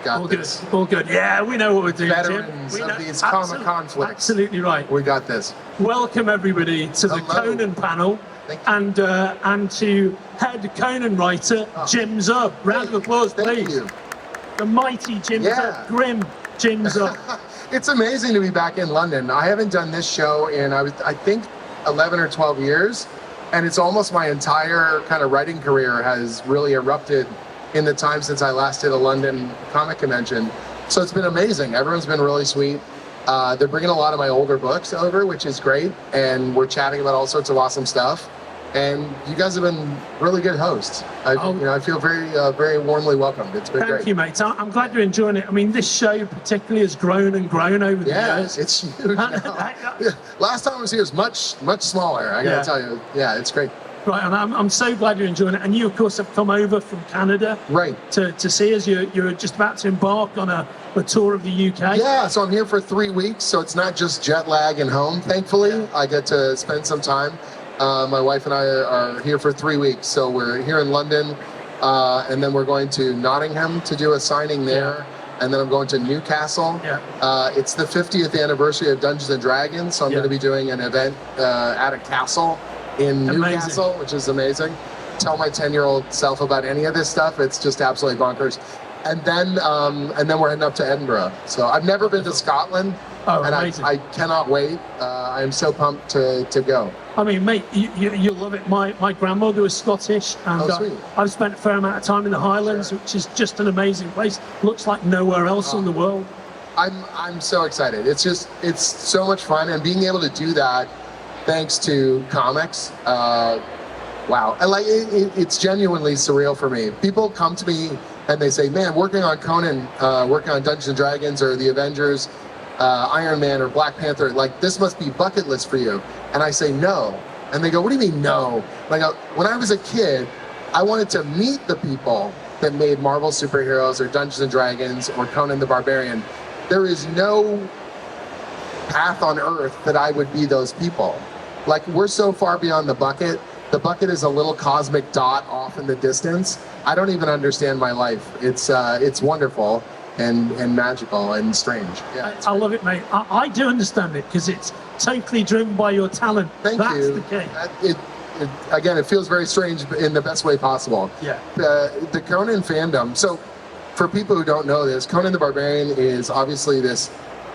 got all this. Good. All good. Yeah, we know what we're doing, Veterans Jim. We of know. these comic conflicts. Absolutely right. We got this. Welcome everybody to the Hello. Conan panel, Thank you. and to head Conan writer Jim Zub. Round of applause, Thank please. you. The mighty Jim Yeah. Zub, grim Jim Zub. It's amazing to be back in London. I haven't done this show in, I think, 11 or 12 years. And it's almost my entire kind of writing career has really erupted in the time since I last did a London comic convention. So it's been amazing. Everyone's been really sweet. They're bringing a lot of my older books over, which is great. And we're chatting about all sorts of awesome stuff. And you guys have been really good hosts. I feel very, very warmly welcomed. It's been great. Thank you, mate. I'm glad you're enjoying it. I mean, this show particularly has grown and grown over the years. Yeah, it's huge now. Last time I was here was much smaller, I gotta tell you. Yeah, it's great. Right, and I'm so glad you're enjoying it. And you, of course, have come over from Canada to see us. You're just about to embark on a tour of the UK. Yeah, so I'm here for 3 weeks, so it's not just jet lag and home, thankfully. I get to spend some time. My wife and I are here for 3 weeks, so we're here in London, and then we're going to Nottingham to do a signing there, and then I'm going to Newcastle. It's the 50th anniversary of Dungeons and Dragons, so I'm going to be doing an event at a castle in Newcastle, which is amazing. Tell my 10-year-old self about any of this stuff; it's just absolutely bonkers. And then we're heading up to Edinburgh. So I've never been to Scotland, and I cannot wait. I'm so pumped to go. I mean, mate, you'll love it. My grandmother was Scottish, and I've spent a fair amount of time in the Highlands, which is just an amazing place. Looks like nowhere else in the world. I'm so excited. It's so much fun, and being able to do that thanks to comics. Wow, it's genuinely surreal for me. People come to me and they say, "Man, working on Conan, working on Dungeons and Dragons or the Avengers, Iron Man or Black Panther, like this must be bucket list for you." And I say no, and they go, "What do you mean no?" And I go, "When I was a kid, I wanted to meet the people that made Marvel superheroes or Dungeons and Dragons or Conan the Barbarian. There is no path on earth that I would be those people. Like, we're so far beyond the bucket. The bucket is a little cosmic dot off in the distance. I don't even understand my life. It's wonderful and magical and strange." Yeah, I love it, mate. I do understand it because it's totally driven by your talent. Thank you. That's the key. Again, it feels very strange in the best way possible. Yeah. The Conan fandom. So, for people who don't know this, Conan the Barbarian is obviously this.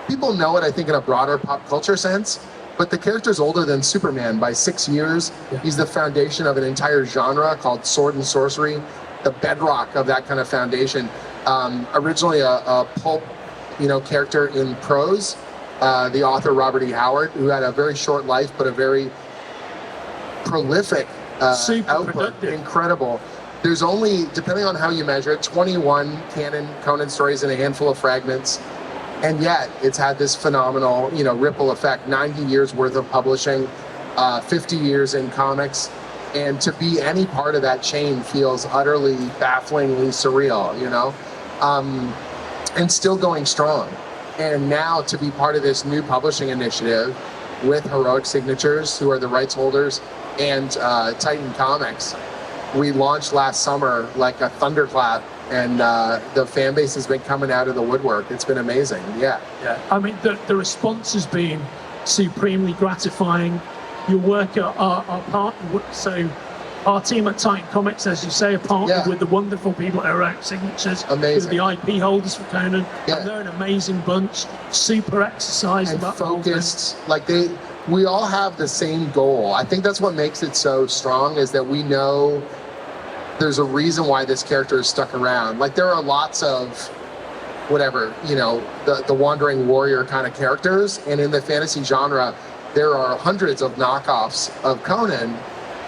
People know it, I think, in a broader pop culture sense. But the character's older than Superman by 6 years. Yeah. He's the foundation of an entire genre called sword and sorcery, the bedrock of that kind of foundation. Originally a pulp, character in prose. The author Robert E. Howard, who had a very short life but a very prolific output. Incredible. There's only, depending on how you measure it, 21 canon Conan stories and a handful of fragments. And yet, it's had this phenomenal, ripple effect. 90 years worth of publishing, 50 years in comics, and to be any part of that chain feels utterly, bafflingly surreal, and still going strong. And now to be part of this new publishing initiative with Heroic Signatures, who are the rights holders, and Titan Comics, we launched last summer like a thunderclap. And the fan base has been coming out of the woodwork. It's been amazing. Yeah. I mean, the response has been supremely gratifying. Your work are partnered. So our team at Titan Comics, as you say, are partnered with the wonderful people at Heroic Signatures. Amazing. The IP holders for Conan. Yeah. And they're an amazing bunch. Super exercised. And focused. We all have the same goal. I think that's what makes it so strong, is that we know there's a reason why this character is stuck around. Like, there are lots of the wandering warrior kind of characters, and in the fantasy genre there are hundreds of knockoffs of Conan,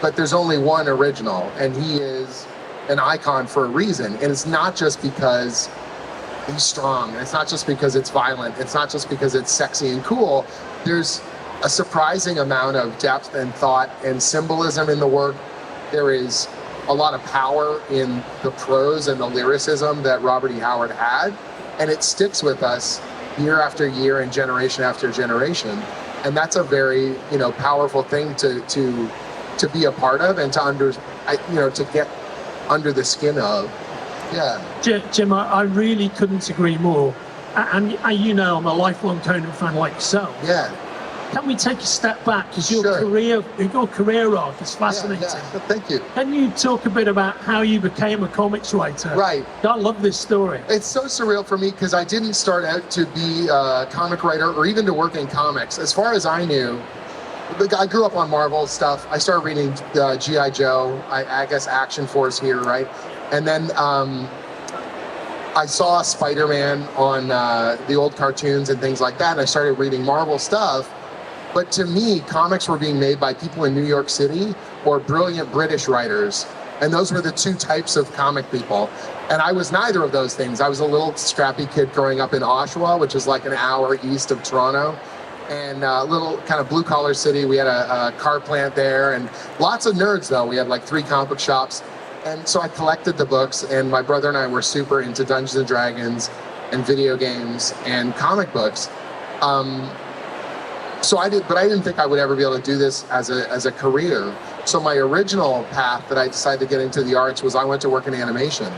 but there's only one original, and he is an icon for a reason. And it's not just because he's strong, and it's not just because it's violent, it's not just because it's sexy and cool. There's a surprising amount of depth and thought and symbolism in the work. There is a lot of power in the prose and the lyricism that Robert E. Howard had, and it sticks with us year after year and generation after generation. And that's a very, powerful thing to be a part of and to get under the skin of. Jim, I really couldn't agree more. And you know, I'm a lifelong Conan fan like yourself. Yeah. Can we take a step back? Because your career arc is fascinating. Thank you. Can you talk a bit about how you became a comics writer? Right. I love this story. It's so surreal for me because I didn't start out to be a comic writer or even to work in comics. As far as I knew, I grew up on Marvel stuff. I started reading G.I. Joe, I guess Action Force here, right? And then I saw Spider-Man on the old cartoons and things like that, and I started reading Marvel stuff. But to me, comics were being made by people in New York City or brilliant British writers. And those were the two types of comic people. And I was neither of those things. I was a little scrappy kid growing up in Oshawa, which is like an hour east of Toronto. And a little kind of blue collar city. We had a car plant there and lots of nerds though. We had like 3 comic book shops. And so I collected the books, and my brother and I were super into Dungeons and Dragons and video games and comic books. So I didn't think I would ever be able to do this as a career. So my original path that I decided to get into the arts was I went to work in animation.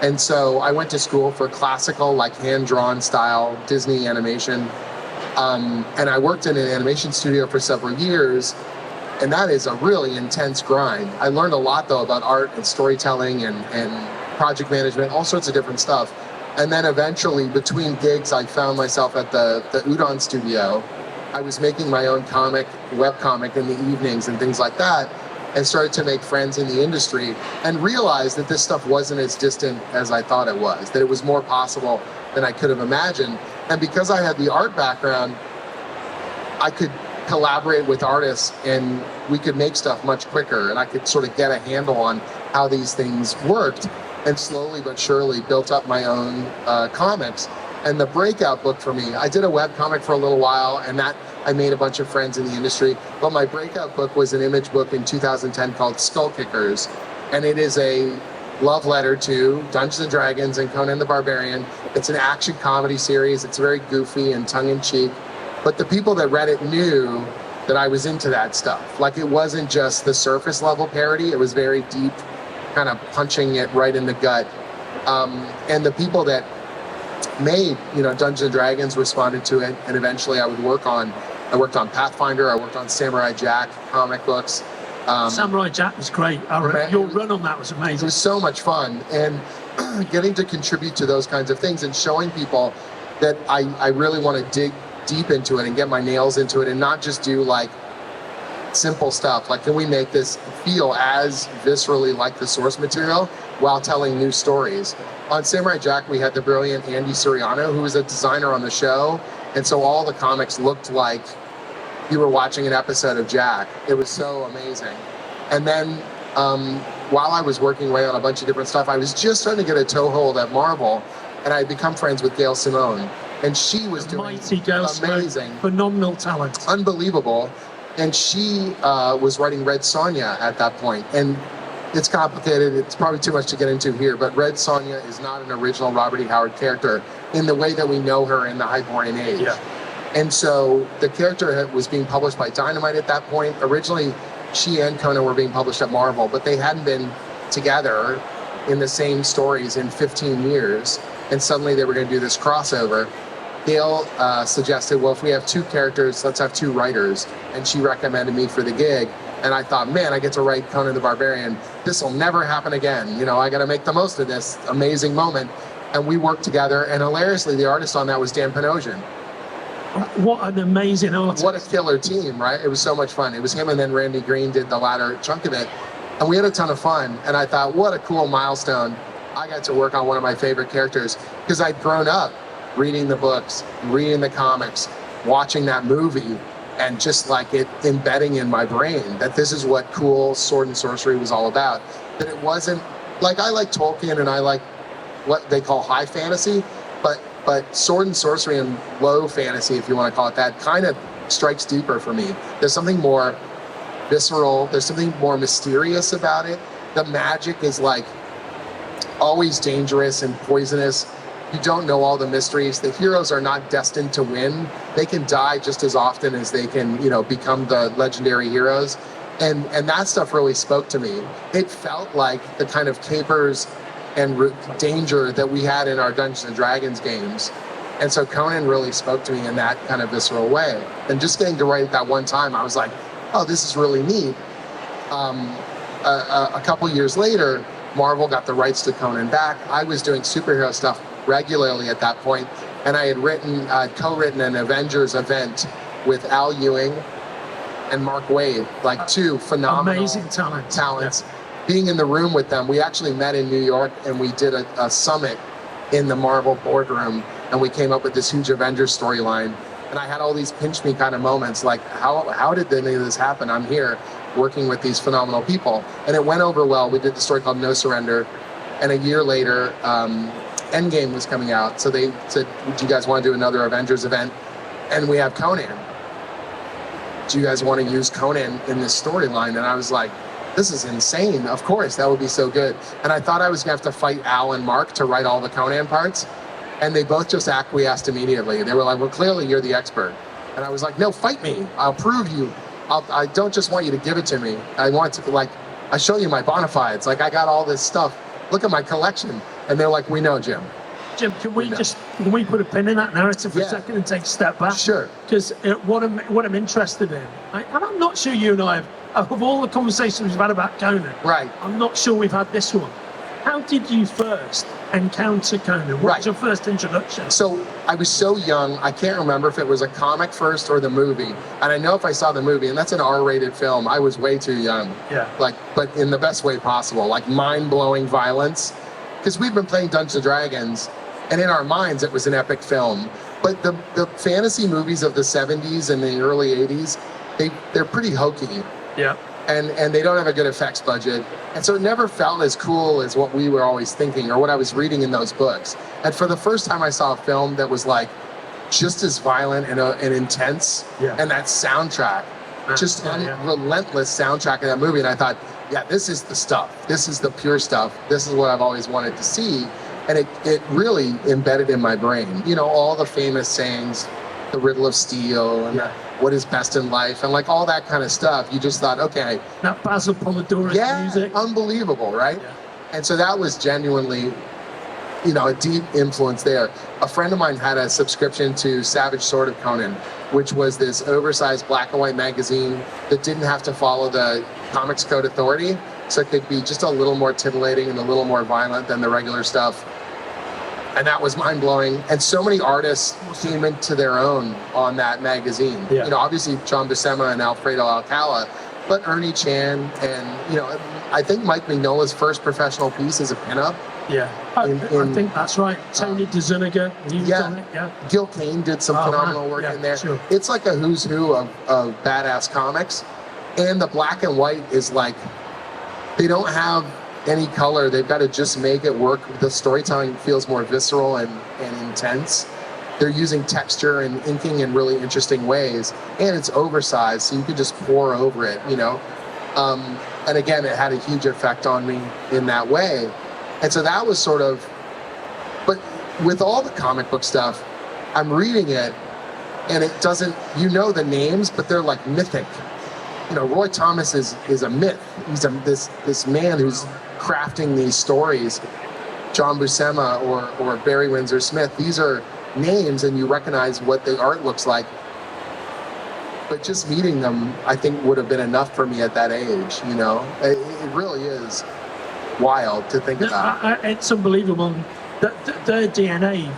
And so I went to school for classical, like hand-drawn style Disney animation. And I worked in an animation studio for several years, and that is a really intense grind. I learned a lot though about art and storytelling and project management, all sorts of different stuff. And then eventually between gigs, I found myself at the Udon studio. I was making my own webcomic in the evenings and things like that, and started to make friends in the industry and realized that this stuff wasn't as distant as I thought it was, that it was more possible than I could have imagined. And because I had the art background, I could collaborate with artists and we could make stuff much quicker, and I could sort of get a handle on how these things worked, and slowly but surely built up my own comics. And the breakout book for me, I did a webcomic for a little while, and that I made a bunch of friends in the industry, but my breakout book was an image book in 2010 called Skull Kickers, and it is a love letter to Dungeons and Dragons and Conan the Barbarian. It's an action comedy series. It's very goofy and tongue-in-cheek, but the people that read it knew that I was into that stuff. Like, it wasn't just the surface level parody, it was very deep, kind of punching it right in the gut. And the people that made, Dungeons and Dragons responded to it, and eventually I worked on Pathfinder, I worked on Samurai Jack comic books. Samurai Jack was great. Your run on that was amazing. It was so much fun, and getting to contribute to those kinds of things and showing people that I really want to dig deep into it and get my nails into it and not just do like simple stuff. Like, can we make this feel as viscerally like the source material while telling new stories? On Samurai Jack, we had the brilliant Andy Suriano, who was a designer on the show, and so all the comics looked like you were watching an episode of Jack. It was so amazing. And then while I was working away on a bunch of different stuff, I was just starting to get a toehold at Marvel, and I had become friends with Gail Simone, and she was doing amazing, phenomenal talent, unbelievable. And she was writing Red Sonja at that point. And it's complicated, it's probably too much to get into here, but Red Sonja is not an original Robert E. Howard character in the way that we know her in the Hyborean Age. Yeah. And so the character was being published by Dynamite at that point. Originally, she and Conan were being published at Marvel, but they hadn't been together in the same stories in 15 years. And suddenly they were going to do this crossover. Gail suggested, well, if we have 2 characters, let's have 2 writers. And she recommended me for the gig. And I thought, man, I get to write Conan the Barbarian. This will never happen again. I got to make the most of this amazing moment. And we worked together. And hilariously, the artist on that was Dan Panosian. What an amazing artist. What a killer team, right? It was so much fun. It was him, and then Randy Green did the latter chunk of it. And we had a ton of fun. And I thought, what a cool milestone. I got to work on one of my favorite characters because I'd grown up reading the books, reading the comics, watching that movie, and just like it embedding in my brain that this is what cool sword and sorcery was all about. That it wasn't like, I like Tolkien and I like what they call high fantasy, but sword and sorcery and low fantasy, if you want to call it that, kind of strikes deeper for me. There's something more visceral, there's something more mysterious about it. The magic is like always dangerous and poisonous. You don't know all the mysteries. The heroes are not destined to win. They can die just as often as they can, become the legendary heroes. And that stuff really spoke to me. It felt like the kind of capers and danger that we had in our Dungeons and Dragons games. And so Conan really spoke to me in that kind of visceral way. And just getting to write it that one time, I was like, oh, this is really neat. A couple years later, Marvel got the rights to Conan back. I was doing superhero stuff regularly at that point, and I had co-written an Avengers event with Al Ewing and Mark Waid, like two phenomenal amazing talents. Yeah. Being in the room with them, we actually met in New York, and we did a summit in the Marvel boardroom, and we came up with this huge Avengers storyline. And I had all these pinch me kind of moments, like how did any of this happen? I'm here working with these phenomenal people, and it went over well. We did the story called No Surrender, and a year later, Endgame was coming out. So they said, do you guys want to do another Avengers event? And we have Conan. Do you guys want to use Conan in this storyline? And I was like, this is insane. Of course, that would be so good. And I thought I was going to have to fight Al and Mark to write all the Conan parts. And they both just acquiesced immediately. They were like, well, clearly you're the expert. And I was like, no, fight me. I'll prove you. I don't just want you to give it to me. I want to, like, I show you my bona fides. Like, I got all this stuff. Look at my collection. And they're like, we know, Jim. Jim, can we put a pin in that narrative for a second and take a step back? Sure. Because what I'm interested in, and I'm not sure you and I have, of all the conversations we've had about Conan, right? I'm not sure we've had this one. How did you first encounter Conan? What was your first introduction? So I was so young, I can't remember if it was a comic first or the movie. And I know if I saw the movie, and that's an R-rated film, I was way too young. Yeah. Like, but in the best way possible, like mind-blowing violence. Because we've been playing Dungeons and Dragons, and in our minds it was an epic film. But the fantasy movies of the 70s and the early 80s, they're pretty hokey. Yeah. And they don't have a good effects budget. And so it never felt as cool as what we were always thinking or what I was reading in those books. And for the first time I saw a film that was like just as violent and intense, and that soundtrack, just relentless soundtrack of that movie. And I thought, yeah, this is the stuff. This is the pure stuff. This is what I've always wanted to see. And it really embedded in my brain. You know, all the famous sayings, the riddle of steel, and what is best in life, and like all that kind of stuff. You just thought, okay. That Basil Polidorus music. Unbelievable, right? Yeah. And so that was genuinely, you know, a deep influence there. A friend of mine had a subscription to Savage Sword of Conan, which was this oversized black and white magazine that didn't have to follow the Comics Code Authority, so it could be just a little more titillating and a little more violent than the regular stuff. And that was mind-blowing. And so many artists came into their own on that magazine. Yeah. You know, obviously John Buscema and Alfredo Alcala, but Ernie Chan and, you know, I think Mike Mignola's first professional piece is a pinup. Yeah, I think that's right. Tony DeZuniga, he was on it, Gil Kane did some phenomenal work in there. Sure. It's like a who's who of badass comics. And the black and white is like, they don't have any color. They've got to just make it work. The storytelling feels more visceral and intense. They're using texture and inking in really interesting ways, and it's oversized, so you could just pour over it, you know. And again, it had a huge effect on me in that way. And so that was sort of, but with all the comic book stuff, I'm reading it, and it doesn't, you know, the names, but they're like mythic. You know, Roy Thomas is a myth. He's this man who's crafting these stories. John Buscema or Barry Windsor Smith, these are names and you recognize what the art looks like. But just meeting them, I think, would have been enough for me at that age, you know? It really is wild to think about. It's unbelievable. Their DNA,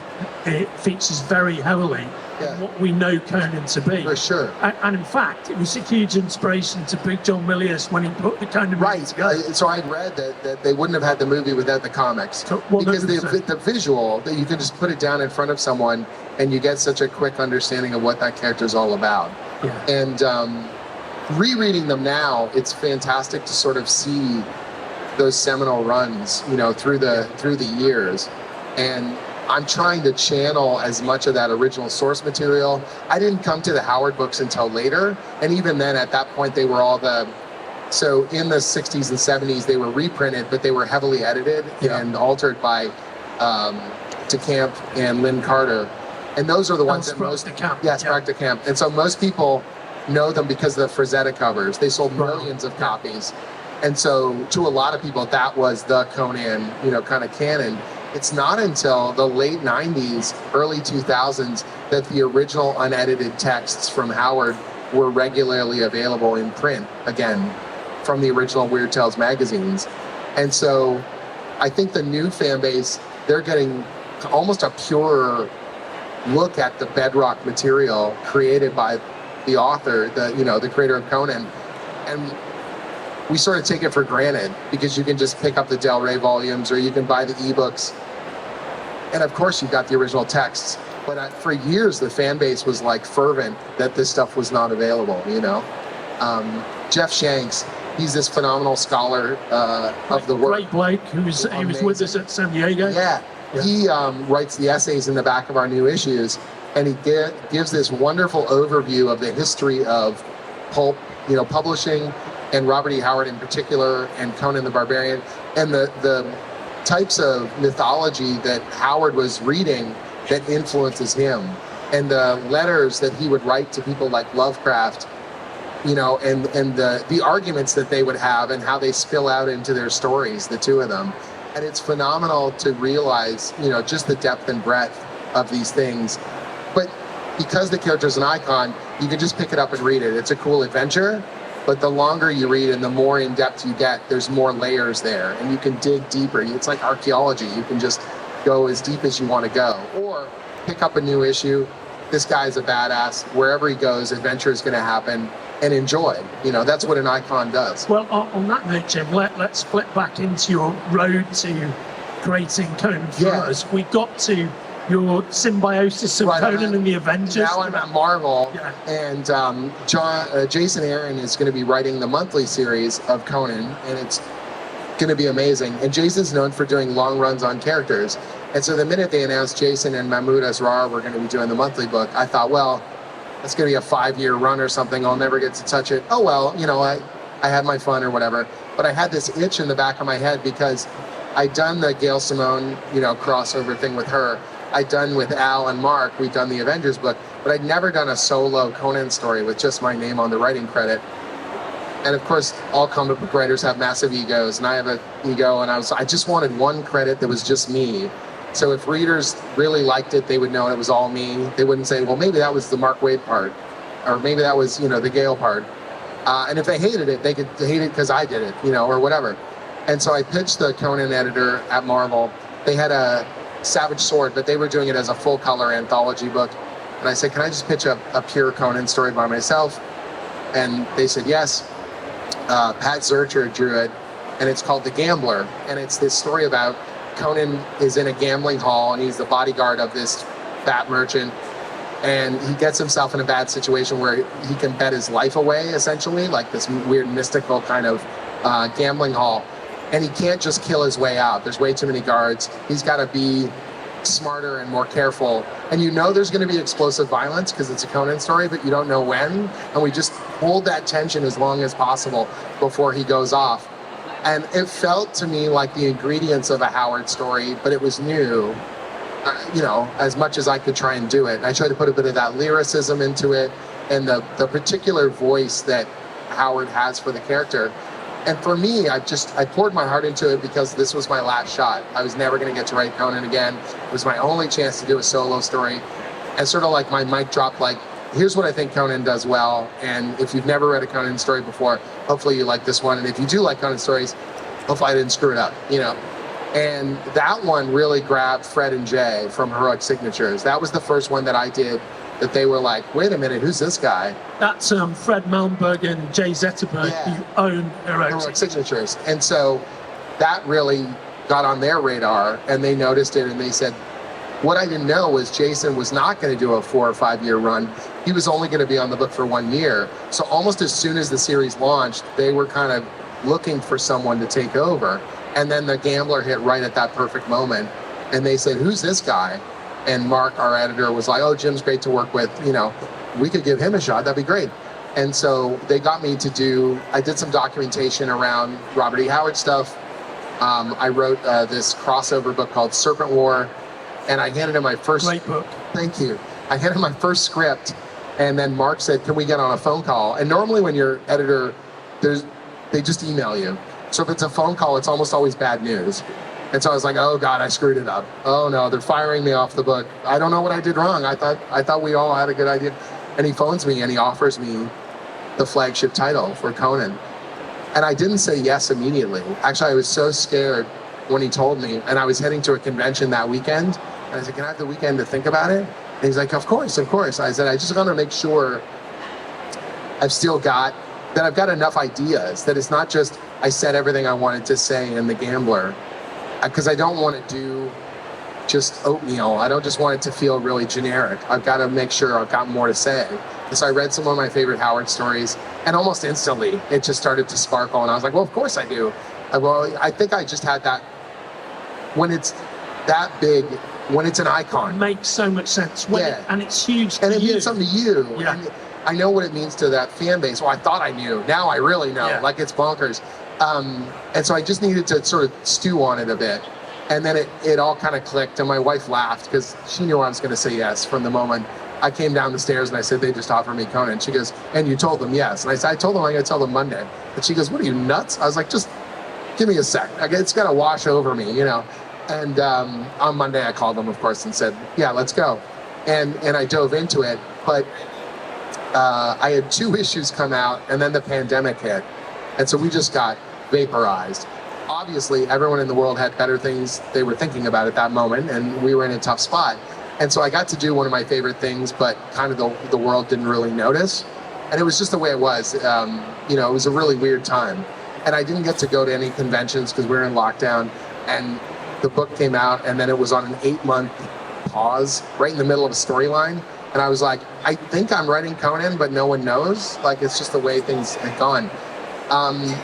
it features very heavily in what we know Conan to be. For sure. And in fact, it was a huge inspiration to Big John Milius when he put the Conan movie together. So I read that they wouldn't have had the movie without the comics. Because the visual, that you can just put it down in front of someone and you get such a quick understanding of what that character is all about. Yeah. And rereading them now, it's fantastic to sort of see those seminal runs, you know, through the years. And I'm trying to channel as much of that original source material. I didn't come to the Howard books until later, and even then, at that point, they were all so in the 60s and 70s, they were reprinted, but they were heavily edited and altered by DeCamp and Lynn Carter. And those are the ones that most... Sprague de Camp. And so most people know them because of the Frazetta covers. They sold millions of copies. And so to a lot of people, that was the Conan, kind of canon. It's not until the late 90s, early 2000s that the original unedited texts from Howard were regularly available in print, again, from the original Weird Tales magazines. And so I think the new fan base, they're getting almost a purer look at the bedrock material created by the author, the creator of Conan. And we sort of take it for granted because you can just pick up the Del Rey volumes or you can buy the ebooks. And of course you've got the original texts. But for years, the fan base was like fervent that this stuff was not available, Jeff Shanks, he's this phenomenal scholar of the work. Great bloke he was with us at San Diego. Yeah. He writes the essays in the back of our new issues, and he gives this wonderful overview of the history of pulp, publishing, and Robert E. Howard in particular, and Conan the Barbarian, and the types of mythology that Howard was reading that influences him, and the letters that he would write to people like Lovecraft, and the arguments that they would have and how they spill out into their stories, the two of them. And it's phenomenal to realize, just the depth and breadth of these things. But because the character's an icon, you can just pick it up and read it. It's a cool adventure, but the longer you read and the more in depth you get, there's more layers there, and you can dig deeper. It's like archaeology. You can just go as deep as you want to go, or pick up a new issue. This guy's a badass. Wherever he goes, adventure is going to happen, and enjoy. That's what an icon does. Well, on that note, Jim, let's flip back into your road to creating Conan for us. We got to your symbiosis of Conan and the Avengers. Now I'm at Marvel, and Jason Aaron is going to be writing the monthly series of Conan, and it's going to be amazing. And Jason's known for doing long runs on characters. And so the minute they announced Jason and Mahmoud Asrar were going to be doing the monthly book, I thought, well, it's going to be a 5-year run or something. I'll never get to touch it. Oh, well, I had my fun or whatever. But I had this itch in the back of my head because I'd done the Gail Simone, crossover thing with her. I'd done with Al and Mark, we'd done the Avengers book, but I'd never done a solo Conan story with just my name on the writing credit. And of course, all comic book writers have massive egos, and I have an ego, and I just wanted one credit that was just me. So if readers really liked it, they would know it was all me. They wouldn't say, well, maybe that was the Mark Waid part, or maybe that was, the Gale part. And if they hated it, they could hate it because I did it, or whatever. And so I pitched the Conan editor at Marvel. They had a Savage Sword, but they were doing it as a full color anthology book. And I said, can I just pitch a pure Conan story by myself? And they said yes. Pat Zurcher drew it, and it's called The Gambler. And it's this story about Conan is in a gambling hall, and he's the bodyguard of this fat merchant. And he gets himself in a bad situation where he can bet his life away, essentially, like this weird mystical kind of gambling hall. And he can't just kill his way out. There's way too many guards. He's got to be smarter and more careful. And there's going to be explosive violence because it's a Conan story, but you don't know when. And we just hold that tension as long as possible before he goes off. And it felt to me like the ingredients of a Howard story, but it was new, as much as I could try and do it. And I tried to put a bit of that lyricism into it and the particular voice that Howard has for the character. And for me, I poured my heart into it because this was my last shot. I was never going to get to write Conan again. It was my only chance to do a solo story. And sort of like my mic drop, like, here's what I think Conan does well. And if you've never read a Conan story before, hopefully you like this one. And if you do like Conan stories, hopefully I didn't screw it up, And that one really grabbed Fred and Jay from Heroic Signatures. That was the first one that I did that they were like, wait a minute, who's this guy? That's Fred Malmberg and Jay Zetterberg, who own Heroic Signatures. And so that really got on their radar, and they noticed it, and they said, what I didn't know was Jason was not going to do a 4 or 5 year run. He was only going to be on the book for 1 year. So almost as soon as the series launched, they were kind of looking for someone to take over. And then The Gambler hit right at that perfect moment. And they said, who's this guy? And Mark, our editor, was like, oh, Jim's great to work with. We could give him a shot. That'd be great. And so they got me to I did some documentation around Robert E. Howard stuff. I wrote this crossover book called Serpent War. And I handed him my first... Great book. Thank you. I handed him my first script. And then Mark said, can we get on a phone call? And normally when your editor, they just email you. So if it's a phone call, it's almost always bad news. And so I was like, oh God, I screwed it up. Oh no, they're firing me off the book. I don't know what I did wrong. I thought we all had a good idea. And he phones me and he offers me the flagship title for Conan. And I didn't say yes immediately. Actually, I was so scared when he told me, and I was heading to a convention that weekend. And I said, can I have the weekend to think about it? And he's like, of course, of course. I said, I just want to make sure I've got enough ideas, that it's not just I said everything I wanted to say in The Gambler, because I don't want to do just oatmeal. I don't just want it to feel really generic. I've got to make sure I've got more to say. And so I read some of my favorite Howard stories, and almost instantly it just started to sparkle. And I was like, well, of course I do. Well, I think I just had that, when it's that big, when it's an icon. It makes so much sense. And it's huge to and it you. means something to you. Yeah. And I know what it means to that fan base. Well, I thought I knew. Now I really know. Like, it's bonkers. And so I just needed to sort of stew on it a bit. And then it all kind of clicked, and my wife laughed because she knew I was going to say yes from the moment I came down the stairs and I said, they just offered me Conan. She goes, and you told them yes. And I said, I told them I'm going to tell them Monday. And she goes, what are you, nuts? I was like, just give me a sec. It's got to wash over me, you know. And on Monday I called them, of course, and said, yeah, let's go. And I dove into it. But I had 2 issues come out, and then the pandemic hit. And so we just got vaporized. Obviously, everyone in the world had better things they were thinking about at that moment, and we were in a tough spot. And so I got to do one of my favorite things, but kind of the world didn't really notice. And it was just the way it was. You know, it was a really weird time. And I didn't get to go to any conventions because we were in lockdown. And the book came out, and then it was on an 8-month pause right in the middle of a storyline. And I was like, I think I'm writing Conan, but no one knows. Like, it's just the way things had gone.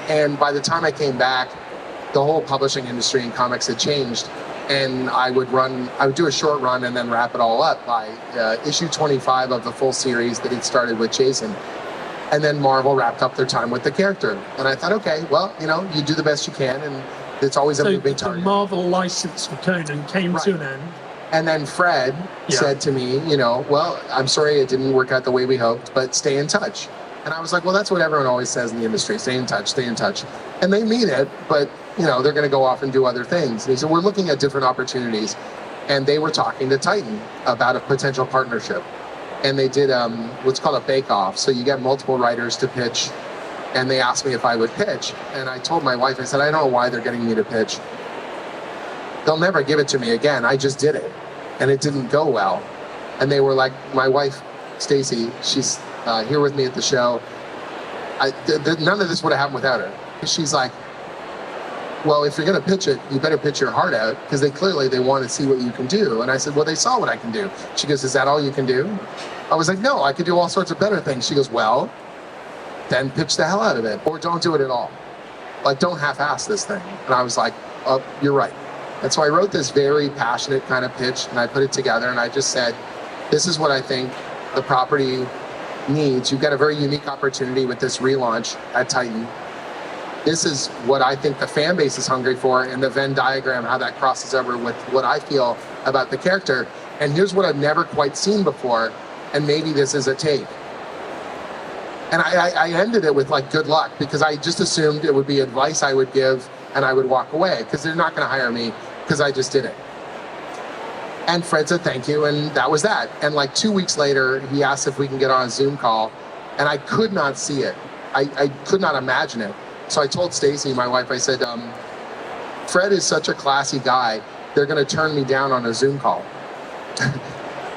And by the time I came back, the whole publishing industry in comics had changed. And I would do a short run and then wrap it all up by issue 25 of the full series that had started with Jason. And then Marvel wrapped up their time with the character. And I thought, okay, well, you know, you do the best you can, and it's always a moving target. So the Marvel license for Conan came to an end. And then Fred said to me, you know, well, I'm sorry it didn't work out the way we hoped, but stay in touch. And I was like, well, that's what everyone always says in the industry, stay in touch, stay in touch. And they mean it, but, you know, they're going to go off and do other things. And he said, we're looking at different opportunities. And they were talking to Titan about a potential partnership. And they did what's called a bake-off. So you get multiple writers to pitch. And they asked me if I would pitch. And I told my wife, I said, I don't know why they're getting me to pitch. They'll never give it to me again. I just did it. And it didn't go well. And they were like, my wife, Stacy, she's here with me at the show. None of this would have happened without her. She's like, well, if you're going to pitch it, you better pitch your heart out, because they want to see what you can do. And I said, well, they saw what I can do. She goes, is that all you can do? I was like, no, I could do all sorts of better things. She goes, well, then pitch the hell out of it, or don't do it at all. Like, don't half-ass this thing. And I was like, oh, you're right. And so I wrote this very passionate kind of pitch, and I put it together, and I just said, this is what I think the property needs. You've got a very unique opportunity with this relaunch at Titan. This is what I think the fan base is hungry for, and the Venn diagram, how that crosses over with what I feel about the character. And here's what I've never quite seen before, and maybe this is a take. And I ended it with, like, good luck, because I just assumed it would be advice I would give and I would walk away, because they're not going to hire me because I just did it. And Fred said thank you, and that was that. And like 2 weeks later, he asked if we can get on a Zoom call, and I could not see it. I could not imagine it. So I told Stacy, my wife, I said, Fred is such a classy guy, they're going to turn me down on a Zoom call.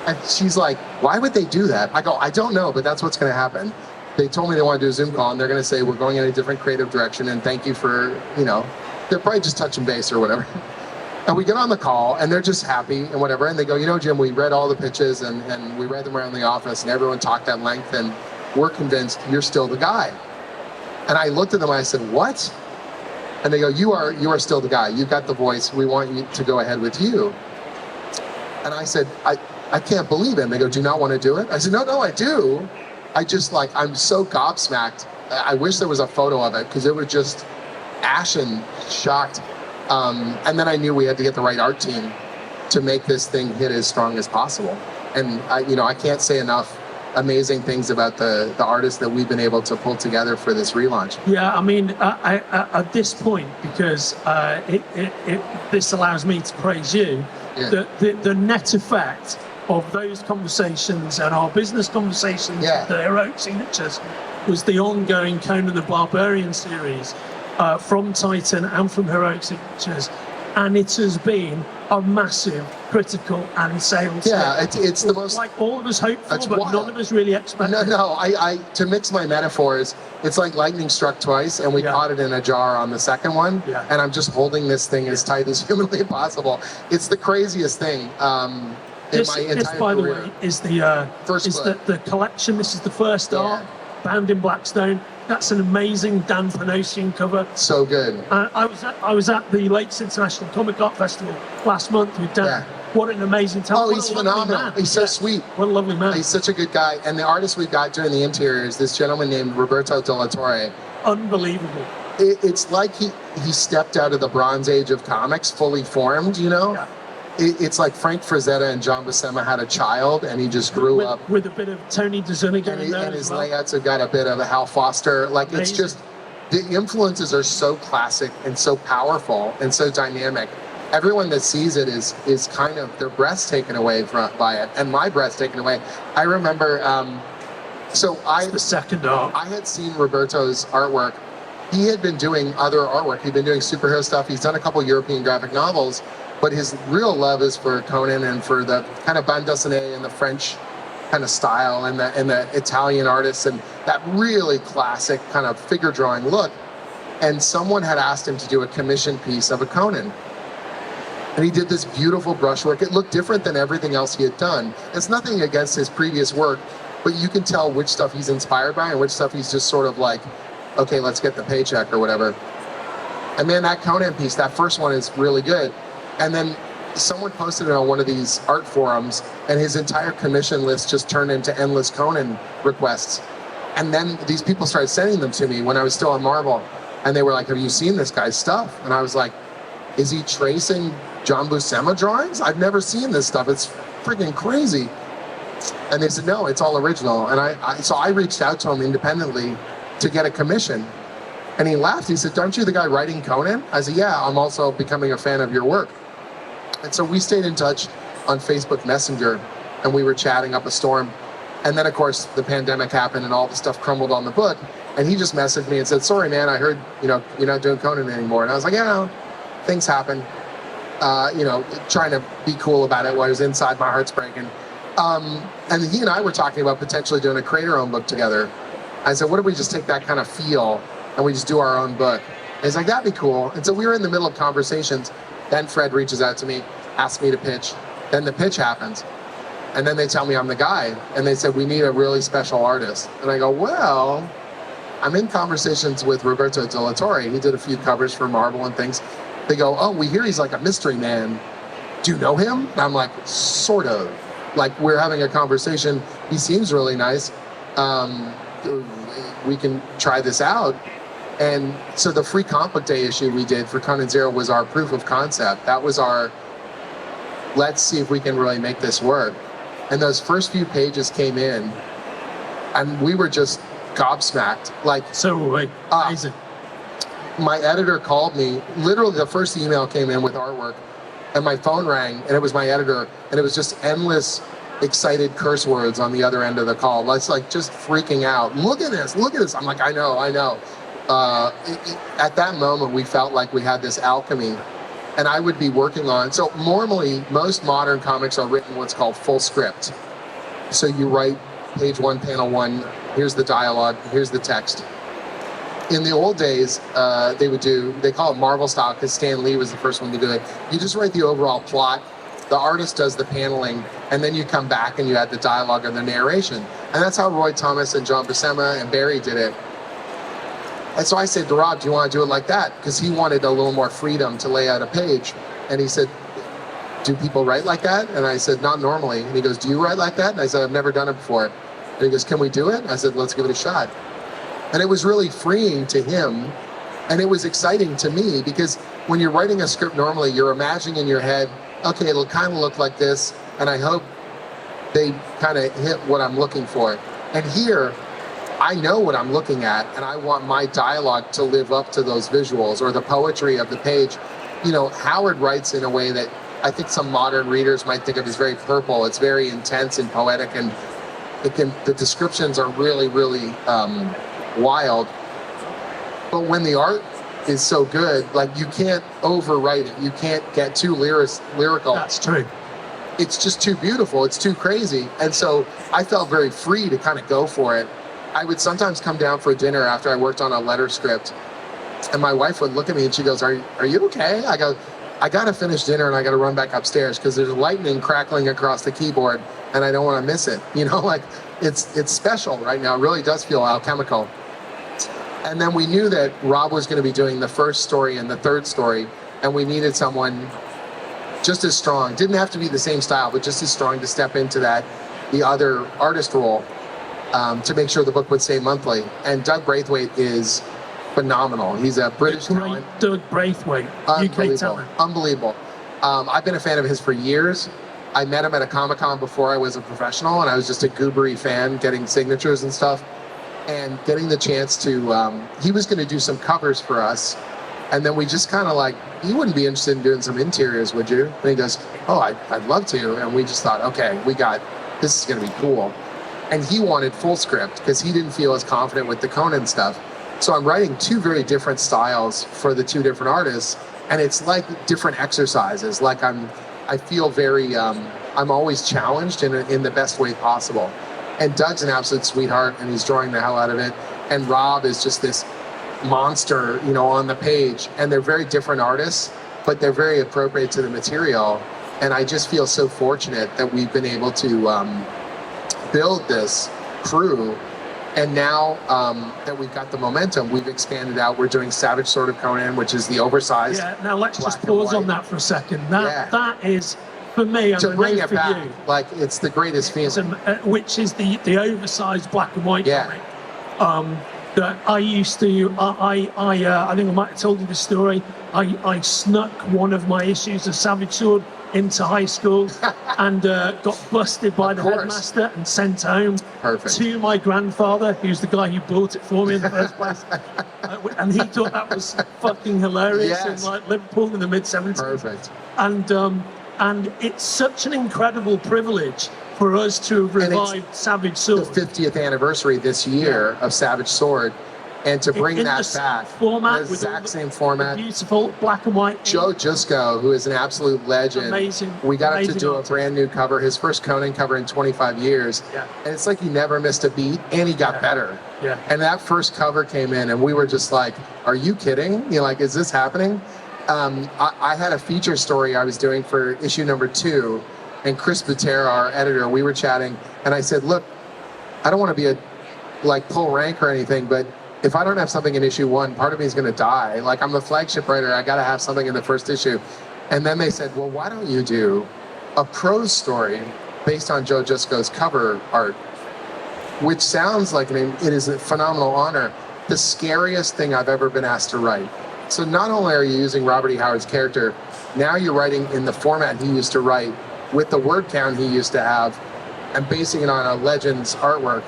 And she's like, why would they do that? I go, I don't know, but that's what's going to happen. They told me they want to do a Zoom call, and they're going to say, we're going in a different creative direction, and thank you for, you know, they're probably just touching base or whatever. And we get on the call, and they're just happy and whatever. And they go, you know, Jim, we read all the pitches, and we read them around the office, and everyone talked at length, and we're convinced you're still the guy. And I looked at them, and I said, what? And they go, you are still the guy. You've got the voice. We want you to go ahead with you. And I said, I can't believe it. And they go, do you not want to do it? I said, no, I do. I just, like, I'm so gobsmacked. I wish there was a photo of it, because it was just ashen, shocked. And then I knew we had to get the right art team to make this thing hit as strong as possible. And I can't say enough amazing things about the artists that we've been able to pull together for this relaunch. Yeah, I mean, at this point, because this allows me to praise you, the net effect of those conversations and our business conversations, the heroic signatures, was the ongoing Conan the Barbarian series from Titan and from Heroic Signatures, and it has been a massive critical and sales. Yeah, it's the most, like all of us hoped for, but wild. None of us really expected. No, I to mix my metaphors, it's like lightning struck twice, and we caught it in a jar on the second one, and I'm just holding this thing as tight as humanly possible. It's the craziest thing. This, by the way, is the the collection. This is the first art, bound in Blackstone. That's an amazing Dan Panosian cover. So good. I was at the Lakes International Comic Art Festival last month with Dan. Yeah. What an amazing talent. Oh, he's phenomenal. He's so sweet. What a lovely man. He's such a good guy. And the artist we've got doing the interiors, this gentleman named Roberto De La Torre. Unbelievable. It's like he stepped out of the Bronze Age of comics, fully formed, you know? Yeah. It's like Frank Frazetta and John Buscema had a child, and he just grew up with a bit of Tony DeZuniga in there, and his layouts have got a bit of a Hal Foster. Like, amazing. It's just, the influences are so classic and so powerful and so dynamic. Everyone that sees it is kind of their breaths taken away by it, and my breath's taken away. I remember, it's the second art. I had seen Roberto's artwork. He had been doing other artwork. He'd been doing superhero stuff. He's done a couple European graphic novels. But his real love is for Conan and for the kind of bande dessinée and the French kind of style and the Italian artists and that really classic kind of figure drawing look. And someone had asked him to do a commission piece of a Conan. And he did this beautiful brushwork. It looked different than everything else he had done. It's nothing against his previous work, but you can tell which stuff he's inspired by and which stuff he's just sort of like, okay, let's get the paycheck or whatever. And man, that Conan piece, that first one is really good. And then someone posted it on one of these art forums, and his entire commission list just turned into endless Conan requests. And then these people started sending them to me when I was still on Marvel. And they were like, have you seen this guy's stuff? And I was like, is he tracing John Buscema drawings? I've never seen this stuff. It's freaking crazy. And they said, no, it's all original. And so I reached out to him independently to get a commission. And he laughed. He said, aren't you the guy writing Conan? I said, yeah, I'm also becoming a fan of your work. And so we stayed in touch on Facebook Messenger, and we were chatting up a storm. And then, of course, the pandemic happened and all the stuff crumbled on the book. And he just messaged me and said, sorry, man, I heard, you're not doing Conan anymore. And I was like, yeah, things happen. Trying to be cool about it while I was inside, my heart's breaking. And he and I were talking about potentially doing a creator-owned book together. I said, what if we just take that kind of feel and we just do our own book? And he's like, that'd be cool. And so we were in the middle of conversations. Then Fred reaches out to me, asks me to pitch. Then the pitch happens. And then they tell me I'm the guy. And they said, we need a really special artist. And I go, well, I'm in conversations with Roberto De La Torre. He did a few covers for Marvel and things. They go, oh, we hear he's like a mystery man. Do you know him? And I'm like, sort of. Like, we're having a conversation. He seems really nice. We can try this out. And so the free comic book day issue we did for Conan Zero was our proof of concept. That was our, let's see if we can really make this work. And those first few pages came in, and we were just gobsmacked. Like, amazing. My editor called me. Literally, the first email came in with artwork, and my phone rang, and it was my editor, and it was just endless excited curse words on the other end of the call. It's like just freaking out. Look at this. I'm like, I know. At that moment, we felt like we had this alchemy, and I would be working on, so normally most modern comics are written what's called full script. So you write page 1, panel 1, here's the dialogue, here's the text. In the old days, they call it Marvel style because Stan Lee was the first one to do it. You just write the overall plot, the artist does the paneling, and then you come back and you add the dialogue and the narration. And that's how Roy Thomas and John Buscema and Barry did it. And so I said to Rob, do you want to do it like that? Because he wanted a little more freedom to lay out a page. And he said, do people write like that? And I said, not normally. And he goes, do you write like that? And I said, I've never done it before. And he goes, can we do it? I said, let's give it a shot. And it was really freeing to him. And it was exciting to me because when you're writing a script normally, you're imagining in your head, okay, it'll kind of look like this. And I hope they kind of hit what I'm looking for. And here, I know what I'm looking at, and I want my dialogue to live up to those visuals or the poetry of the page. You know, Howard writes in a way that I think some modern readers might think of as very purple. It's very intense and poetic, and the descriptions are really, really wild. But when the art is so good, like, you can't overwrite it. You can't get too lyrical. That's true. It's just too beautiful. It's too crazy. And so I felt very free to kind of go for it. I would sometimes come down for dinner after I worked on a letter script, and my wife would look at me and she goes, are you okay? I go, I got to finish dinner and I got to run back upstairs because there's lightning crackling across the keyboard and I don't want to miss it. You know, like, it's special right now. It really does feel alchemical. And then we knew that Rob was going to be doing the first story and the third story, and we needed someone just as strong. Didn't have to be the same style, but just as strong to step into the other artist role, to make sure the book would stay monthly. And Doug Braithwaite is phenomenal. He's a British talent. Doug Braithwaite, UK talent. Unbelievable. I've been a fan of his for years. I met him at a Comic Con before I was a professional, and I was just a goobery fan getting signatures and stuff. And getting the chance to, he was going to do some covers for us. And then we just kind of like, you wouldn't be interested in doing some interiors, would you? And he goes, oh, I'd love to. And we just thought, okay, this is going to be cool. And he wanted full script because he didn't feel as confident with the Conan stuff. So I'm writing two very different styles for the two different artists. And it's like different exercises. Like I feel very, I'm always challenged in the best way possible. And Doug's an absolute sweetheart, and he's drawing the hell out of it. And Rob is just this monster, you know, on the page. And they're very different artists, but they're very appropriate to the material. And I just feel so fortunate that we've been able to build this crew. And now that we've got the momentum, we've expanded out. We're doing Savage Sword of Conan, which is the oversized. Yeah, now let's just pause on that for a second. That is, for me, to bring it back, you, like, it's the greatest feeling. Which is the oversized black and white comic that I used to. I think I might have told you the story. I snuck one of my issues of Savage Sword into high school and got busted by the headmaster and sent home to my grandfather, who's the guy who bought it for me in the first place. And he thought that was fucking hilarious in like Liverpool in the mid-70s. Perfect. And it's such an incredible privilege for us to have revived Savage Sword. The 50th anniversary this year of Savage Sword, and to bring that back, format, the exact same format, beautiful black and white. Joe Jusko, who is an absolute legend, amazing. We got him to do artist. a brand new cover, his first Conan cover in 25 years, and it's like he never missed a beat, and he got better. And that first cover came in, and we were just like, "Are you kidding? You know, like, is this happening?" I had a feature story I was doing for issue number 2, and Chris Butera, our editor, we were chatting, and I said, look, I don't want to be pull rank or anything, but if I don't have something in issue 1, part of me is going to die. Like, I'm the flagship writer, I got to have something in the first issue. And then they said, well, why don't you do a prose story based on Joe Jusko's cover art, which sounds like, it is a phenomenal honor. The scariest thing I've ever been asked to write. So not only are you using Robert E. Howard's character, now you're writing in the format he used to write, with the word count he used to have, and basing it on a legend's artwork.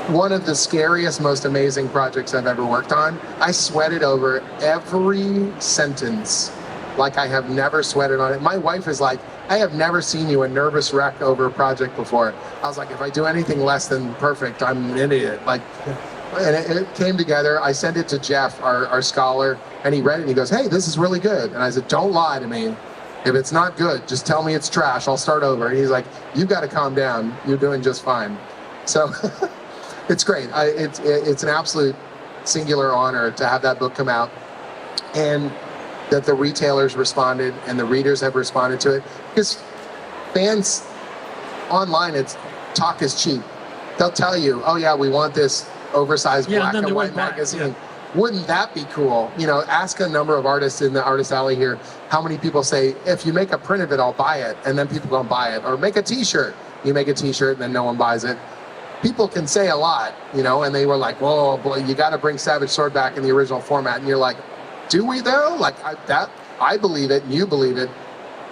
One of the scariest, most amazing projects I've ever worked on. I sweated over every sentence like I have never sweated on it. My wife is like, I have never seen you a nervous wreck over a project before. I was like, if I do anything less than perfect, I'm an idiot. Like, and it came together. I sent it to Jeff, our scholar, and he read it and he goes, hey, this is really good. And I said, don't lie to me. If it's not good, just tell me it's trash. I'll start over. And he's like, you got to calm down. You're doing just fine. So it's great. It's an absolute singular honor to have that book come out, and that the retailers responded and the readers have responded to it. Because fans online, talk is cheap. They'll tell you, oh yeah, we want this oversized black and white magazine. Wouldn't that be cool? You know, ask a number of artists in the Artist Alley here, how many people say, if you make a print of it, I'll buy it, and then people don't buy it. Or make a t-shirt. You make a t-shirt and then no one buys it. People can say a lot, you know, and they were like, whoa, boy, you got to bring Savage Sword back in the original format. And you're like, do we though? Like, I believe it and you believe it.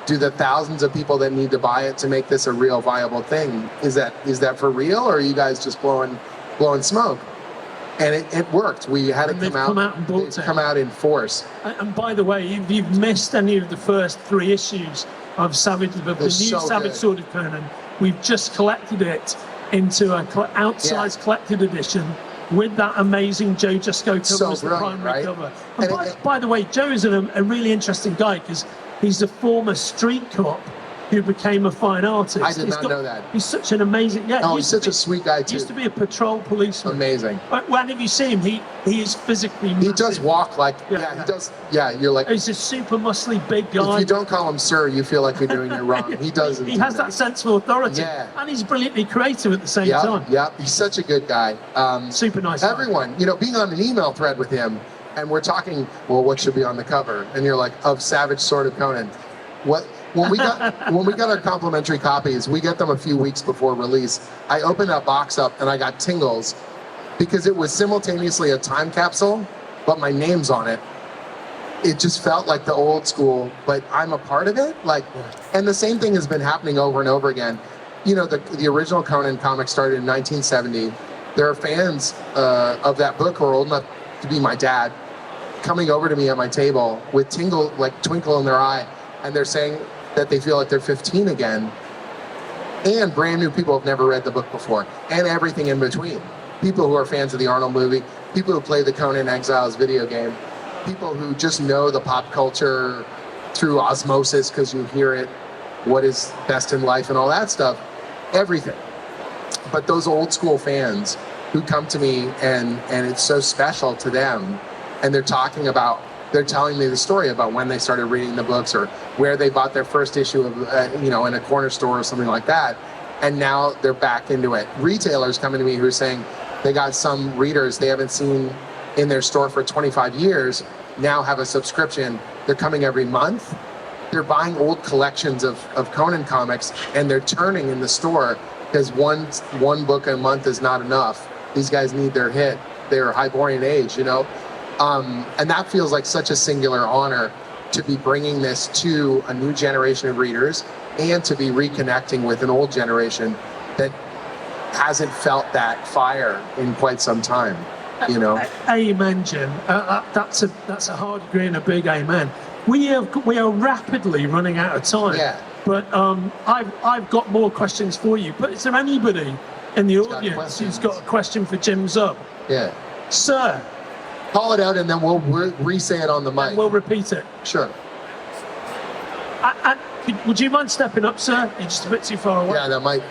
do the thousands of people that need to buy it to make this a real viable thing, is that for real, or are you guys just blowing smoke? And it worked. We had it come out in force. And by the way, if you've missed any of the first 3 issues of Savage, the new Savage Sword of Conan, we've just collected it into an outsized collected edition with that amazing Joe Jusko cover as the primary cover. And by the way, Joe is a really interesting guy, because he's a former street cop who became a fine artist. I did not know that. He's such an amazing... he's such a sweet guy, too. He used to be a patrol policeman. Amazing. When you see him, he is physically massive. He does walk like... he does... Yeah, you're like... He's a super muscly big guy. If you don't call him sir, you feel like you're doing it wrong. He does. He has that sense of authority. Yeah. And he's brilliantly creative at the same time. Yeah, he's such a good guy. Super nice Everyone, being on an email thread with him, and we're talking, well, what should be on the cover? And you're like, of Savage Sword of Conan. When we got our complimentary copies, we get them a few weeks before release. I opened that box up and I got tingles, because it was simultaneously a time capsule, but my name's on it. It just felt like the old school, but I'm a part of it. And the same thing has been happening over and over again. The original Conan comic started in 1970. There are fans of that book who are old enough to be my dad, coming over to me at my table with twinkle in their eye, and they're saying that they feel like they're 15 again, and brand new people have never read the book before, and everything in between. People who are fans of the Arnold movie, people who play the Conan Exiles video game, people who just know the pop culture through osmosis because you hear it, what is best in life and all that stuff, everything. But those old school fans who come to me and it's so special to them, and they're telling me the story about when they started reading the books, or where they bought their first issue of, in a corner store or something like that. And now they're back into it. Retailers coming to me who are saying they got some readers they haven't seen in their store for 25 years, now have a subscription. They're coming every month. They're buying old collections of Conan comics, and they're turning in the store, because one book a month is not enough. These guys need their hit, their Hyborean Age, And that feels like such a singular honor, to be bringing this to a new generation of readers, and to be reconnecting with an old generation that hasn't felt that fire in quite some time. Amen, Jim. That's a hard agree and a big amen. We are rapidly running out of time. Yeah. But I've got more questions for you. But is there anybody in the audience who's got a question for Jim Zub? Yeah. Sir. Call it out, and then we'll re-say it on the mic. And we'll repeat it. Sure. Would you mind stepping up, sir? You're just a bit too far away. Yeah, that might.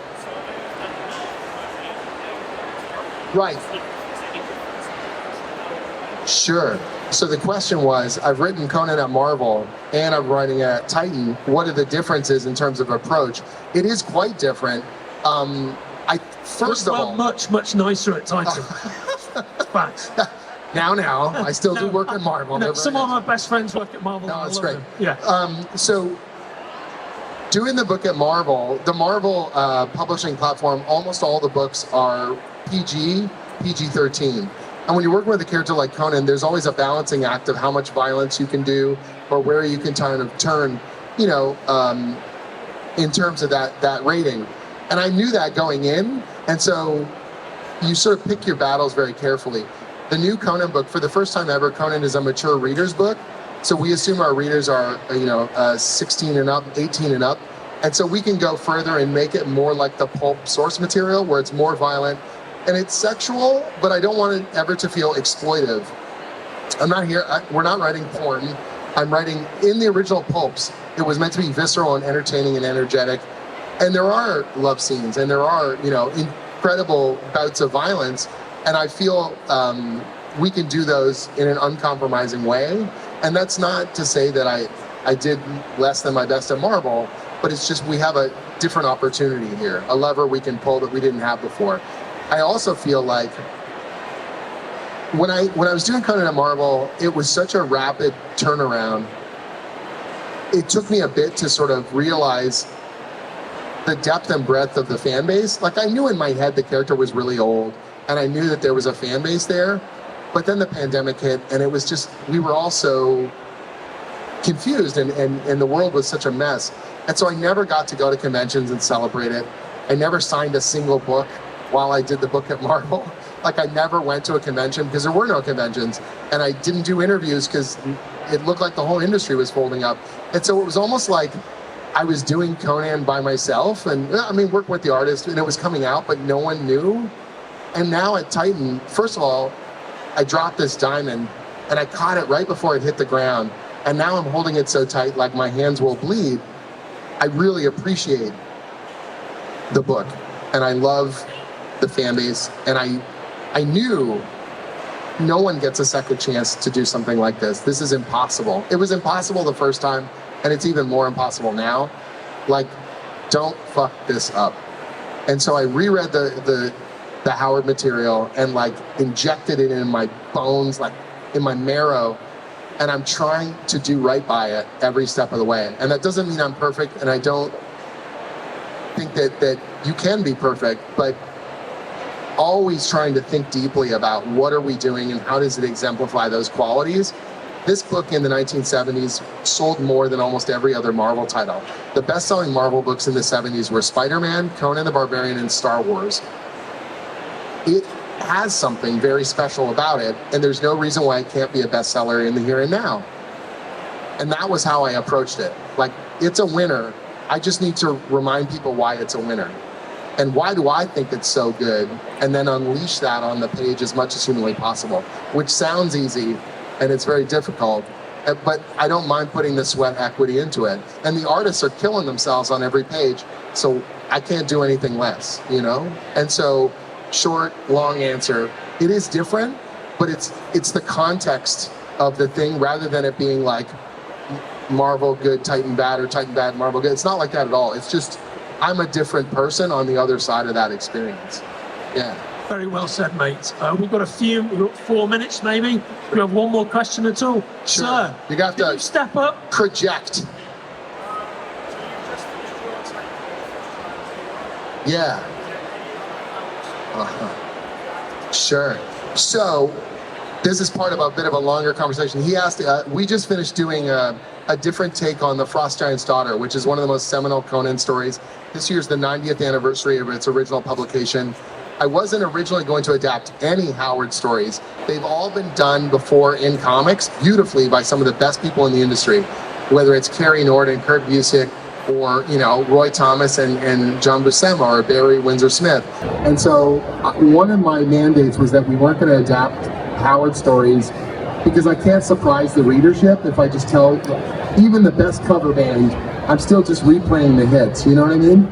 Right. Sure. So the question was, I've written Conan at Marvel, and I'm writing at Titan. What are the differences in terms of approach? It is quite different. First of all, much nicer at Titan. Facts. Now, I still do work at Marvel. Some of my best friends work at Marvel. No, that's great. Yeah. So, doing the book at Marvel, the Marvel publishing platform, almost all the books are PG-13. And when you're working with a character like Conan, there's always a balancing act of how much violence you can do, or where you can kind of turn, in terms of that rating. And I knew that going in, and so you sort of pick your battles very carefully. The new Conan book, for the first time ever, Conan is a mature reader's book. So we assume our readers are, 16 and up, 18 and up. And so we can go further and make it more like the pulp source material, where it's more violent and it's sexual, but I don't want it ever to feel exploitive. We're not writing porn. I'm writing, in the original pulps, it was meant to be visceral and entertaining and energetic. And there are love scenes, and there are, incredible bouts of violence. And I feel we can do those in an uncompromising way. And that's not to say that I did less than my best at Marvel, but it's just we have a different opportunity here, a lever we can pull that we didn't have before. I also feel like when I was doing Conan at Marvel, it was such a rapid turnaround. It took me a bit to sort of realize the depth and breadth of the fan base. Like, I knew in my head the character was really old, and I knew that there was a fan base there, but then the pandemic hit, and it was just, we were all so confused, and the world was such a mess. And so I never got to go to conventions and celebrate it. I never signed a single book while I did the book at Marvel. Like, I never went to a convention because there were no conventions, and I didn't do interviews because it looked like the whole industry was folding up. And so it was almost like I was doing Conan by myself, and I mean, working with the artist, and it was coming out, but no one knew. And now at Titan, first of all, I dropped this diamond, and I caught it right before it hit the ground, and now I'm holding it so tight, like my hands will bleed. I really appreciate the book, and I love the fan base, and I knew no one gets a second chance to do something like this. This is impossible. It was impossible the first time, and it's even more impossible now. Like, don't fuck this up. And so I reread the Howard material and like injected it in my bones, like in my marrow, and I'm trying to do right by it every step of the way. And that doesn't mean I'm perfect, and I don't think that you can be perfect, but always trying to think deeply about what are we doing and how does it exemplify those qualities. This book in the 1970s sold more than almost every other Marvel title. The best-selling Marvel books in the 70s were Spider-Man, Conan the Barbarian, and Star Wars. It has something very special about it, and there's no reason why it can't be a bestseller in the here and now. And that was how I approached it. Like, it's a winner. I just need to remind people why it's a winner. And why do I think it's so good? And then unleash that on the page as much as humanly possible, which sounds easy, and it's very difficult, but I don't mind putting the sweat equity into it. And the artists are killing themselves on every page, so I can't do anything less, you know? And so, short, long answer, it is different, but it's the context of the thing rather than it being like Marvel good, Titan bad, or Titan bad, Marvel good. It's not like that at all. It's just, I'm a different person on the other side of that experience. Yeah. Very well said, mate. We've got 4 minutes maybe. Do you have one more question at all? Sure. Sir, you got to step up. Project. Yeah. Sure. So this is part of a bit of a longer conversation. He asked, we just finished doing a different take on The Frost Giant's Daughter, which is one of the most seminal Conan stories. This year's the 90th anniversary of its original publication. I wasn't originally going to adapt any Howard stories. They've all been done before in comics beautifully by some of the best people in the industry, whether it's Kerry Norden, Kurt Busiek, or Roy Thomas and John Buscema or Barry Windsor Smith. And so one of my mandates was that we weren't going to adapt Howard stories because I can't surprise the readership if I just tell even the best cover band, I'm still just replaying the hits, you know what I mean?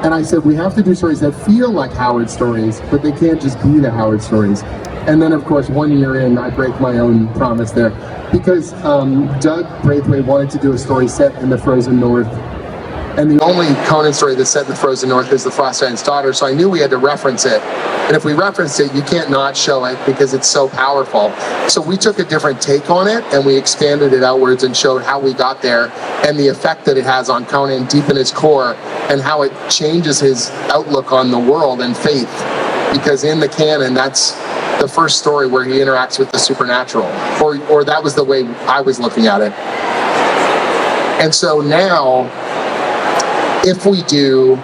And I said, we have to do stories that feel like Howard stories, but they can't just be the Howard stories. And then, of course, 1 year in, I break my own promise there. Because Doug Braithwaite wanted to do a story set in the frozen north. And the only Conan story that's set in the frozen north is The Frost Giant's Daughter, so I knew we had to reference it. And if we referenced it, you can't not show it because it's so powerful. So we took a different take on it, and we expanded it outwards and showed how we got there and the effect that it has on Conan deep in his core and how it changes his outlook on the world and faith. Because in the canon, that's the first story where he interacts with the supernatural, or that was the way I was looking at it. And so now, if we do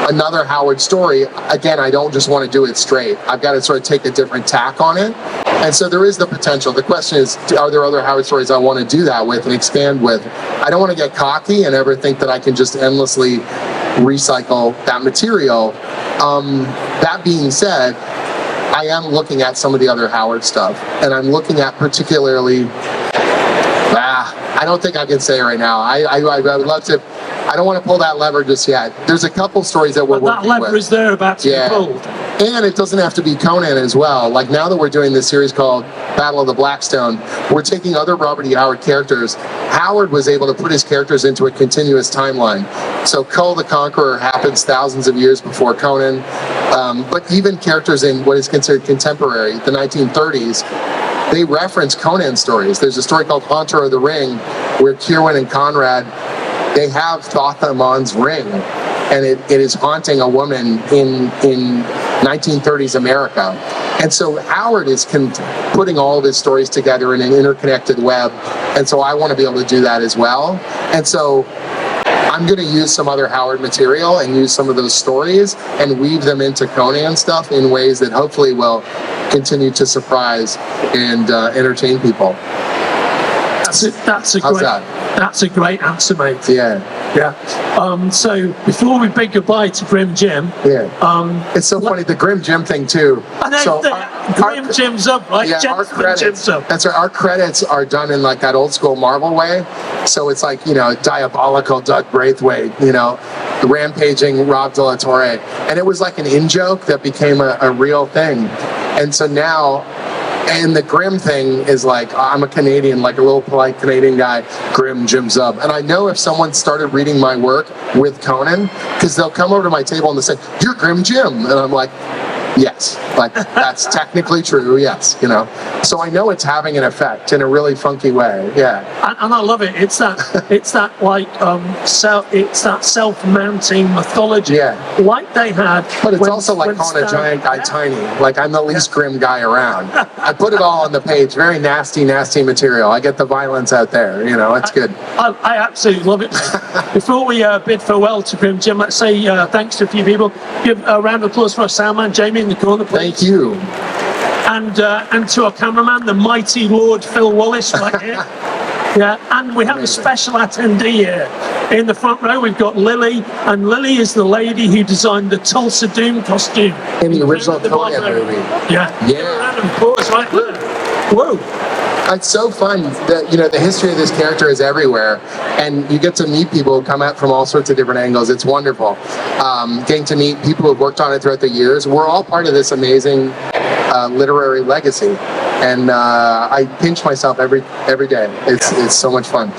another Howard story, again, I don't just want to do it straight. I've got to sort of take a different tack on it. And so there is the potential. The question is, are there other Howard stories I want to do that with and expand with? I don't want to get cocky and ever think that I can just endlessly recycle that material. That being said, I am looking at some of the other Howard stuff, and I'm looking at particularly, I don't think I can say it right now. I would love to. I don't want to pull that lever just yet. There's a couple stories that we're working with. That lever is there about to be pulled. And it doesn't have to be Conan as well. Like now that we're doing this series called Battle of the Blackstone, we're taking other Robert E. Howard characters. Howard was able to put his characters into a continuous timeline. So Kull the Conqueror happens thousands of years before Conan. But even characters in what is considered contemporary, the 1930s, they reference Conan stories. There's a story called Haunter of the Ring where Kierwin and Conrad, they have Thothamon's ring. and it is haunting a woman in 1930s America. And so Howard is putting all of his stories together in an interconnected web, and so I want to be able to do that as well. And so I'm going to use some other Howard material and use some of those stories and weave them into Conan stuff in ways that hopefully will continue to surprise and entertain people. That's a great answer, mate. Yeah. So before we bid goodbye to Grim Jim, it's so funny, the Grim Jim thing too. And then so Grim Jim Zub, right? Yeah, our credits. That's right. Our credits are done in like that old school Marvel way. So it's like, you know, diabolical Doug Braithwaite, you know, rampaging Rob De La Torre, and it was like an in joke that became a real thing. And so now. And the Grim thing is like, I'm a Canadian, like a little polite Canadian guy, Grim Jim Zub. And I know if someone started reading my work with Conan, because they'll come over to my table and they'll say, "You're Grim Jim." And I'm like, yes, like that's technically true, yes, you know. So I know it's having an effect in a really funky way, yeah. And I love it. It's that like self-mounting mythology, like they had. But it's also like calling a giant guy tiny. Like I'm the least grim guy around. I put it all on the page. Very nasty, nasty material. I get the violence out there. You know, it's good. I absolutely love it. Before we bid farewell to Grim Jim, let's say thanks to a few people. Give a round of applause for our soundman, Jamie, in the corner, please. Thank you. And to our cameraman, the mighty Lord Phil Wallis, right here. And we have a special attendee here. In the front row, we've got Lily, and Lily is the lady who designed the Tulsa Doom costume. In the original Conan movie. Yeah. Round of applause right there. Whoa. It's so fun that, you know, the history of this character is everywhere, and you get to meet people who come out from all sorts of different angles. It's wonderful. Getting to meet people who have worked on it throughout the years. We're all part of this amazing literary legacy, and I pinch myself every day. It's so much fun.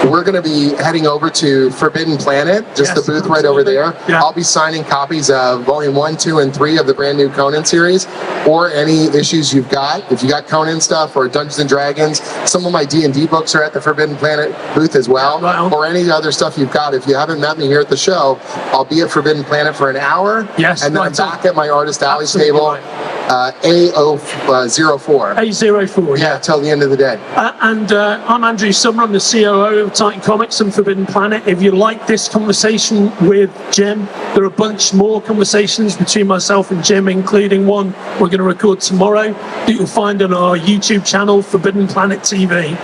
We're going to be heading over to Forbidden Planet, just the booth right over there. I'll be signing copies of Volume 1, 2, and 3 of the brand new Conan series, or any issues you've got. If you got Conan stuff or Dungeons & Dragons, some of my D&D books are at the Forbidden Planet booth as well, or any other stuff you've got. If you haven't met me here at the show, I'll be at Forbidden Planet for an hour, and then I'm back at my Artist Alley table. A04. A04, yeah, till the end of the day. And I'm Andrew Sumner. I'm the COO of Titan Comics and Forbidden Planet. If you like this conversation with Jim, there are a bunch more conversations between myself and Jim, including one we're going to record tomorrow that you'll find on our YouTube channel, Forbidden Planet TV.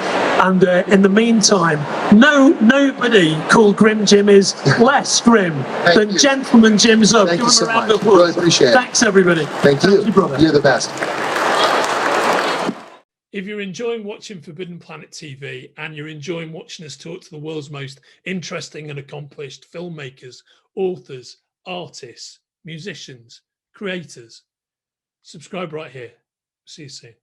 And in the meantime, nobody called Grim Jim is less grim than Gentleman Jim Zub. Thank Give you him so a round much. of applause. Really appreciate it. Thanks, everybody. Thank you. Brother. You're the best. If you're enjoying watching Forbidden Planet TV and you're enjoying watching us talk to the world's most interesting and accomplished filmmakers, authors, artists, musicians, creators, subscribe right here. See you soon.